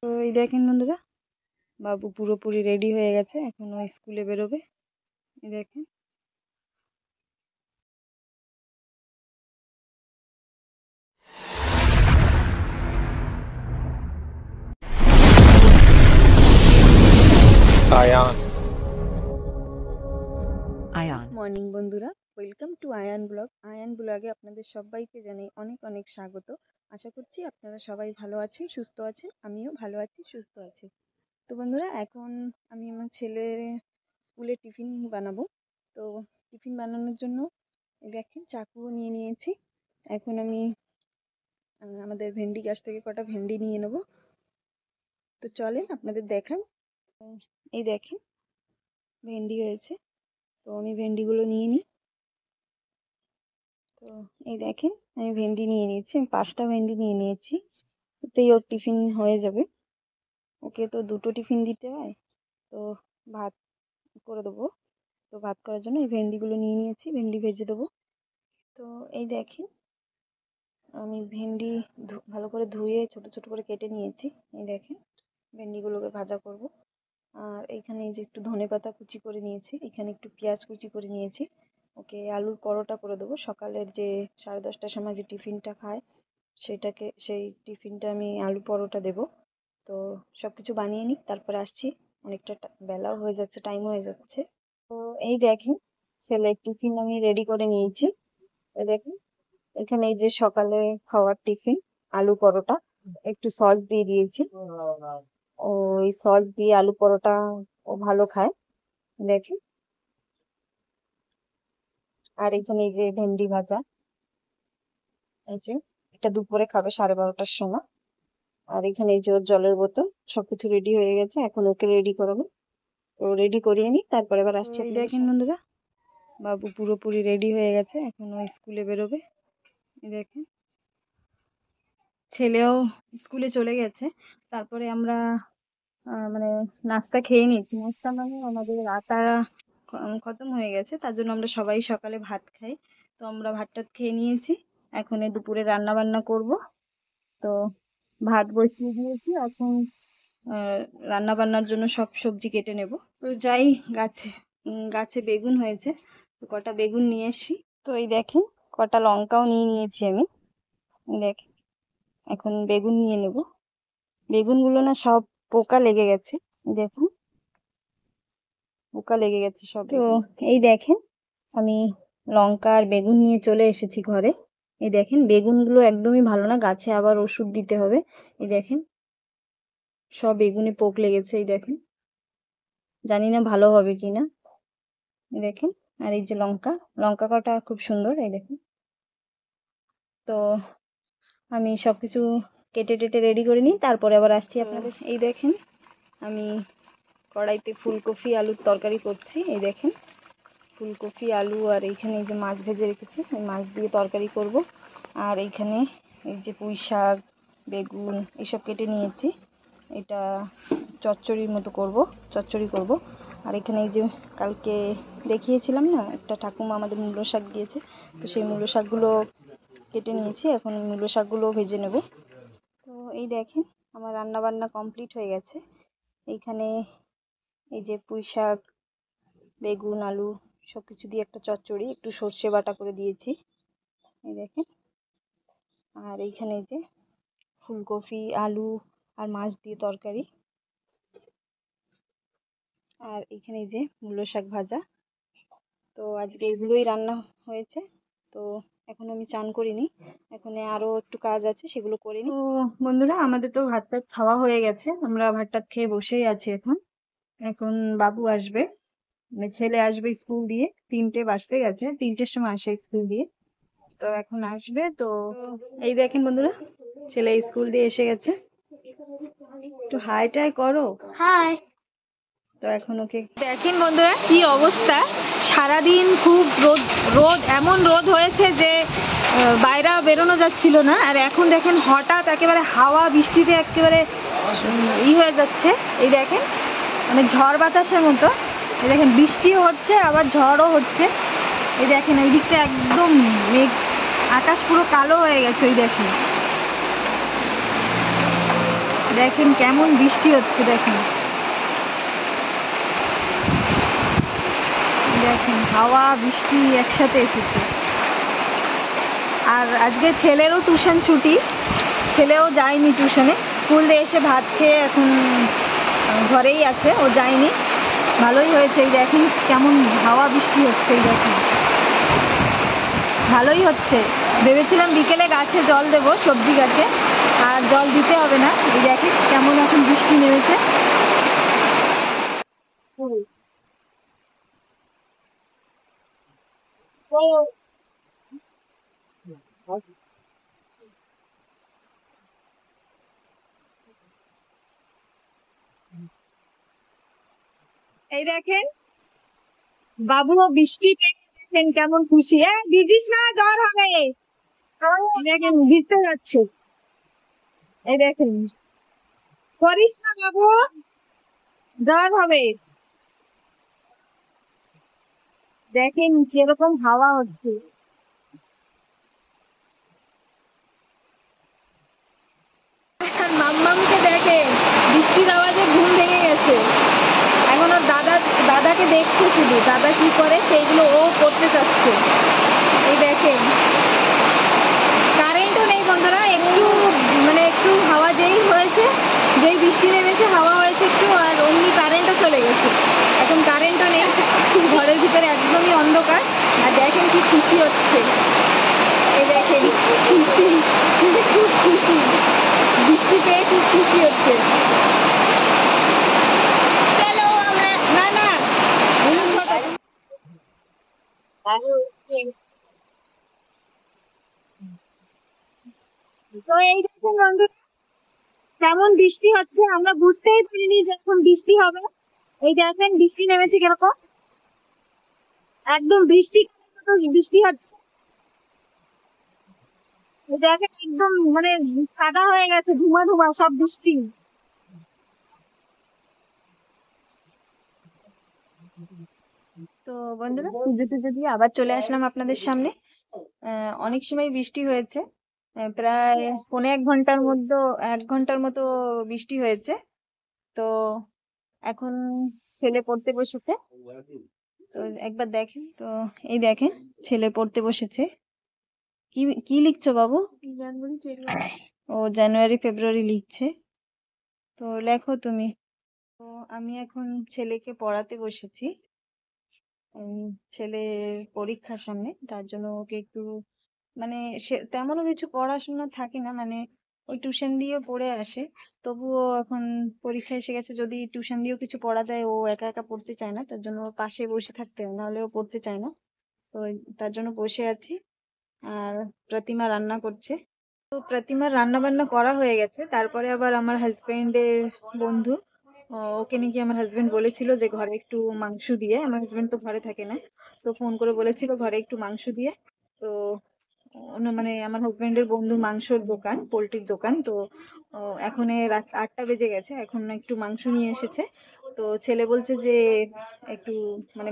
তো এই দেখেন বন্ধুরা, বাবু পুরোপুরি রেডি হয়ে গেছে, এখন ও স্কুলে বেরোবে। এই দেখেন মর্নিং বন্ধুরা, ওয়েলকাম টু আয়ান ব্লগ। আয়ান ব্লগে আপনাদের সবাইকে জানাই অনেক অনেক স্বাগত। আশা করছি আপনারা সবাই ভালো আছেন, সুস্থ আছেন। আমিও ভালো আছি, সুস্থ আছি। তো বন্ধুরা, এখন আমি আমার ছেলের স্কুলে টিফিন বানাবো। তো টিফিন বানানোর জন্য দেখেন চাকুও নিয়ে নিয়েছি। এখন আমি আমাদের ভেন্ডি গাছ থেকে কটা ভেন্ডি নিয়ে নেব। তো চলেন আপনাদের দেখাই। এই দেখেন ভেন্ডি হয়েছে, তো আমি ভেন্ডিগুলো নিয়ে নিই। তো এই দেখেন আমি ভেন্ডি নিয়ে নিয়েছি, আমি 5টা ভেন্ডি নিয়ে নিয়েছি। এতেই ওর টিফিন হয়ে যাবে। ওকে তো 2টো টিফিন দিতে হয়, তো ভাত করে দেবো। তো ভাত করার জন্য এই ভেন্ডিগুলো নিয়ে নিয়েছি, ভেন্ডি ভেজে দেবো। তো এই দেখেন আমি ভেন্ডি ভালো করে ধুয়ে ছোট ছোট করে কেটে নিয়েছি। এই দেখেন ভেন্ডিগুলোকে ভাজা করব। আর এইখানে এই যে একটু ধনেপাতা কুচি করে নিয়েছি, এখানে একটু পেঁয়াজ কুচি করে নিয়েছি। ওকে আলুর পরোটা করে দেবো। সকালের যে 10:30টার সময় যে টিফিনটা খায়, সেই টিফিনটা আমি আলু পরোটা দেব। তো সবকিছু বানিয়ে নিই, তারপরে আসছি। অনেকটা বেলাও হয়ে যাচ্ছে, টাইম হয়ে যাচ্ছে। তো এই দেখেন ছেলের টিফিন আমি রেডি করে নিয়েছি। এই দেখেন এখানে এই যে সকালে খাওয়ার টিফিন আলু পরোটা, একটু সস দিয়ে দিয়েছি। ওই সস দিয়ে আলু পরোটা ও ভালো খায়। দেখেন আর এখানে এই যে ভেন্ডি ভাজা, এই যে এটা দুপুরে খাবে 12:30টার সময়। আর এখানে এই যে ওর জলের বোতল, সবকিছু রেডি হয়ে গেছে, এখন ওকে রেডি করাবো। তো রেডি করিয়ে নি, তারপরে আবার আসছে। দেখেন বন্ধুরা, বাবু পুরোপুরি রেডি হয়ে গেছে, এখন ও স্কুলে বেরোবে। দেখেন ছেলেও স্কুলে চলে গেছে। তারপরে আমরা মানে নাস্তা খেয়ে নিয়েছি। নাস্তা মানে আমাদের আটা খতম হয়ে গেছে, তার জন্য আমরা সবাই সকালে ভাত খাই। তো আমরা ভাত টাত খেয়ে নিয়েছি, এখন এই দুপুরে রান্না বান্না করব। তো ভাত বসিয়ে দিয়েছি, এখন রান্না বান্নার জন্য সব সবজি কেটে নেব। তো যাই, গাছে বেগুন হয়েছে, তো কটা বেগুন নিয়ে এসি। তো এই দেখেন কটা লঙ্কাও নিয়ে নিয়েছি আমি। দেখেন এখন বেগুন নিয়ে নেব। বেগুনগুলো না সব পোকা লেগে গেছে, দেখুন পোকা লেগে গেছে সব। তো এই দেখেন আমি লঙ্কা আর বেগুন নিয়ে চলে এসেছি ঘরে। এই দেখেন বেগুনগুলো একদমই ভালো না, গাছে আবার ওষুধ দিতে হবে। এই দেখেন সব বেগুনে পোক লেগেছে। এই দেখেন জানি না ভালো হবে কিনা। এই দেখেন আর এই যে লঙ্কা, লঙ্কা কটা খুব সুন্দর। এই দেখেন তো আমি সবকিছু কেটে টেটে রেডি করে নিই, তারপরে আবার আসছি আপনাদের। এই দেখেন আমি কড়াইতে ফুলকপি আলুর তরকারি করছি। এই দেখেন ফুলকপি আলু আর এইখানে এই যে মাছ ভেজে রেখেছি, ওই মাছ দিয়ে তরকারি করব। আর এইখানে এই যে পুঁই শাক বেগুন এসব কেটে নিয়েছি, এটা চচ্চড়ির মতো করব, চচ্চড়ি করব। আর এখানে এই যে কালকে দেখিয়েছিলাম না, একটা ঠাকুমা আমাদের মূলো শাক দিয়েছে, তো সেই মূলো শাকগুলো কেটে নিয়েছি, এখন মূলো শাকগুলো ভেজে নেব। তো এই দেখেন আমার রান্না বান্না কমপ্লিট হয়ে গেছে। এইখানে এই যে পুঁই শাক বেগুন আলু সবকিছু দিয়ে একটা চচ্চড়ি, একটু সর্ষে বাটা করে দিয়েছি। এই দেখেন আর এইখানে এই যে ফুলকপি আলু আর মাছ দিয়ে তরকারি। আর এখানে এই যে মূলো শাক ভাজা। তো আজকে এগুলোই রান্না হয়েছে। তো এখন আমি চান করিনি, এখন আরো একটু কাজ আছে, সেগুলো করে নিই। তো বন্ধুরা, আমাদের তো ভাত টাত খাওয়া হয়ে গেছে, আমরা ভাত টাত খেয়ে বসেই আছি। এখন এখন বাবু আসবে, ছেলে আসবে স্কুল দিয়ে, 3টে বাজতে গেছে, 3টের সময় আসে স্কুল দিয়ে। তো এখন আসবে। তো এই দেখেন বন্ধুরা, ছেলে স্কুল দিয়ে এসে গেছে। একটু হাই টাই করো। হাই। তো এখন ওকে দেখেন বন্ধুরা কি অবস্থা, সারাদিন খুব রোদ রোদ, এমন রোদ হয়েছে যে বাইরে বেরোনো যাচ্ছিল না। আর এখন দেখেন হঠাৎ একেবারে হাওয়া বৃষ্টিতে একেবারে হয়ে যাচ্ছে। এই দেখেন মানে ঝড় বাতাসের মতো। এই দেখেন বৃষ্টিও হচ্ছে আবার ঝড়ও হচ্ছে। এই দেখেন ওই দিকটা একদম মেঘ, আকাশ পুরো কালো হয়ে গেছে। ওই দেখেন দেখেন কেমন বৃষ্টি হচ্ছে, দেখেন দেখেন হাওয়া বৃষ্টি একসাথে এসেছে। আর আজকে ছেলেরও টিউশন ছুটি, ছেলেও যায়নি টিউশনে, স্কুল দিয়ে এসে ভাত খেয়ে এখন ঘরেই আছে, ও যায়নি। ভালোই হয়েছে, এই দেখেন কেমন হাওয়া বৃষ্টি হচ্ছে, এই দেখেন ভালোই হচ্ছে। ভেবেছিলাম বিকেলে গাছে জল দেব, সবজি গাছে, আর জল দিতে হবে না। এই দেখেন কেমন এখন বৃষ্টি নেমেছে। এই দেখেন বাবুও বৃষ্টি পেয়ে দেখেন কেমন খুশি। ভিজিস না, জ্বর হবে। এই দেখেন ভিজতে যাচ্ছে, এই দেখেন করিস না বাবু, জ্বর হবে। দেখেন কিরকম হাওয়া হচ্ছে। আর মাম্মামকে দেখে বৃষ্টির আওয়াজে ঘুম ভেঙে গেছে, এখন ওর দাদাকে দেখছে, শুধু দাদা কি করে সেইগুলো ও করতে চাচ্ছে। এই দেখেন কারেন্টও নেই বন্ধুরা, একটু হাওয়া যেই হয়েছে, যেই বৃষ্টি নেমেছে হাওয়া হয়েছে একটু, আর অমনি কারেন্টও চলে গেছে। এখন কারেন্টও নেই, ঘরের ভিতরে একদমই অন্ধকার। আর দেখেন কি খুশি হচ্ছে, এই দেখেন খুশি, খুব খুশি, বৃষ্টি পেয়ে খুব খুশি হচ্ছে। চলো আমরা, না না তো এই দেখেন বন্ধু কেমন বৃষ্টি হচ্ছে, আমরা বুঝতেই পারিনি যে এখন বৃষ্টি হবে। এই দেখেন বৃষ্টি নেমেছে কিরকম, একদম বৃষ্টি বৃষ্টি হচ্ছে। দেখেন একদম সাদা হয়ে গেছে, ধুমা ধুমা সব বৃষ্টি। তো বন্ধুরা পুজো টুজো দিয়ে আবার চলে আসলাম আপনাদের সামনে। অনেক সময় বৃষ্টি হয়েছে, প্রায় পৌনে 1 ঘন্টার মতো বৃষ্টি হয়েছে। তো এখন ছেলে পড়তে বসেছে, তো একবার দেখেন। তো এই দেখেন ছেলে পড়তে বসেছে। কি কি লিখছো বাবু? ও জানুয়ারি ফেব্রুয়ারি লিখছে, তো লেখো তুমি। তো আমি এখন ছেলেকে পড়াতে বসেছি। ছেলের পরীক্ষার সামনে, তার জন্য ওকে একটু সে তেমনও কিছু পড়াশোনা থাকে না, ওই টিউশন দিয়ে পড়ে আসে। তবুও এখন পরীক্ষা এসে গেছে, যদি টিউশন দিয়েও কিছু পড়া দেয় ও একা একা পড়তে চায় না, তার জন্য ওর পাশে বসে থাকতে হয়, নাহলে ও পড়তে চায় না। তো তার জন্য বসে আছি। আর প্রতিমা রান্না করছে। তো প্রতিমার রান্না বান্না করা হয়ে গেছে, তারপরে আবার আমার হাজবেন্ডের বন্ধু, ওকে নাকি আমার হাজবেন্ড বলেছিল যে ঘরে একটু মাংস দিয়ে, আমার হাজবেন্ড তো ঘরে থাকে না, তো ফোন করে বলেছিল ঘরে একটু মাংস দিয়ে। তো আমার হাজবেন্ডের বন্ধু মাংসর দোকান, পোল্ট্রির দোকান, তো এখন রাত 8টা বেজে গেছে, এখন একটু মাংস নিয়ে এসেছে। তো ছেলে বলছে যে একটু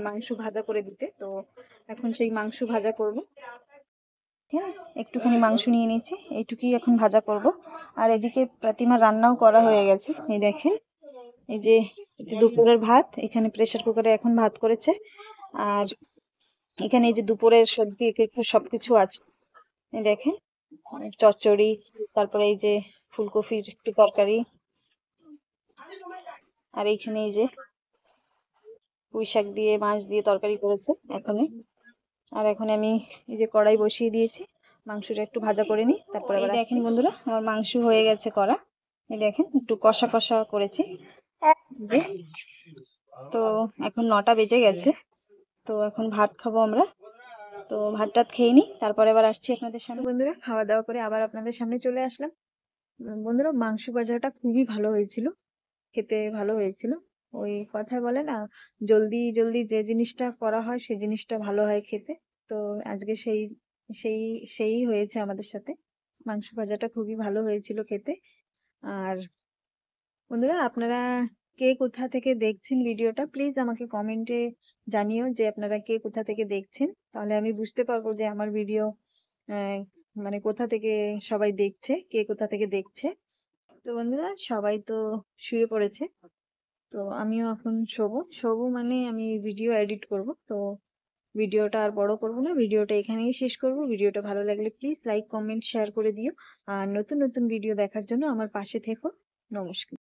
মাংস ভাজা করে দিতে, তো এখন সেই মাংস ভাজা করব। হ্যাঁ, একটুখানি মাংস নিয়ে নিচ্ছি, এইটুকুই এখন ভাজা করব। আর এদিকে প্রতিমার রান্নাও করা হয়ে গেছে, এই দেখেন। এই যে দুপুরের ভাত, এখানে প্রেসার কুকারে এখন ভাত করেছে। আর এখানে এই যে দুপুরের সবজি একটু সবকিছু আছে, এই দেখেন চচ্চড়ি, তারপরে এই যে ফুলকপির একটু তরকারি, আর এইখানে এই যে পুঁই শাক দিয়ে মাছ দিয়ে তরকারি করেছে এখানে। আর এখন আমি এই যে কড়াই বসিয়ে দিয়েছি, মাংসটা একটু ভাজা করে নিই, তারপরে আবার দেখেন বন্ধুরা আমার মাংস হয়ে গেছে করা। এই দেখেন একটু কষা কষা করেছি। তো এখন 9টা বেজে গেছে, তো এখন ভাত খাবো আমরা। তো ভাত টাত খেয়ে নিই, তারপরে আবার আসছি আপনাদের সামনে। বন্ধুরা খাওয়া দাওয়া করে আবার আপনাদের সামনে চলে আসলাম। বন্ধুরা মাংস ভাজাটা খুবই ভালো হয়েছিল, খেতে ভালো হয়েছিল। ওই কথায় বলে না, জলদি জলদি যে জিনিসটা করা হয় সেই জিনিসটা ভালো হয় খেতে। তো আজকে সেই সেই হয়েছে আমাদের সাথে। মাংস ভাজাটা খুবই ভালো হয়েছিল খেতে। আর বন্ধুরা আপনারা কে কোথা থেকে দেখছেন ভিডিওটা, প্লিজ আমাকে কমেন্টে জানিও যে আপনারা কে কোথা থেকে দেখছেন, তাহলে আমি বুঝতে পারবো যে আমার ভিডিও কোথা থেকে সবাই দেখছে, কে কোথা থেকে দেখছে। তো তো বন্ধুরা সবাই তো শুয়ে পড়েছে, তো আমিও এখন শোবো মানে আমি ভিডিও এডিট করব। তো ভিডিওটা আর বড় করব না, ভিডিওটা এখানেই শেষ করব। ভিডিওটা ভালো লাগলে প্লিজ লাইক কমেন্ট শেয়ার করে দিও, আর নতুন নতুন ভিডিও দেখার জন্য আমার পাশে থেকো। নমস্কার।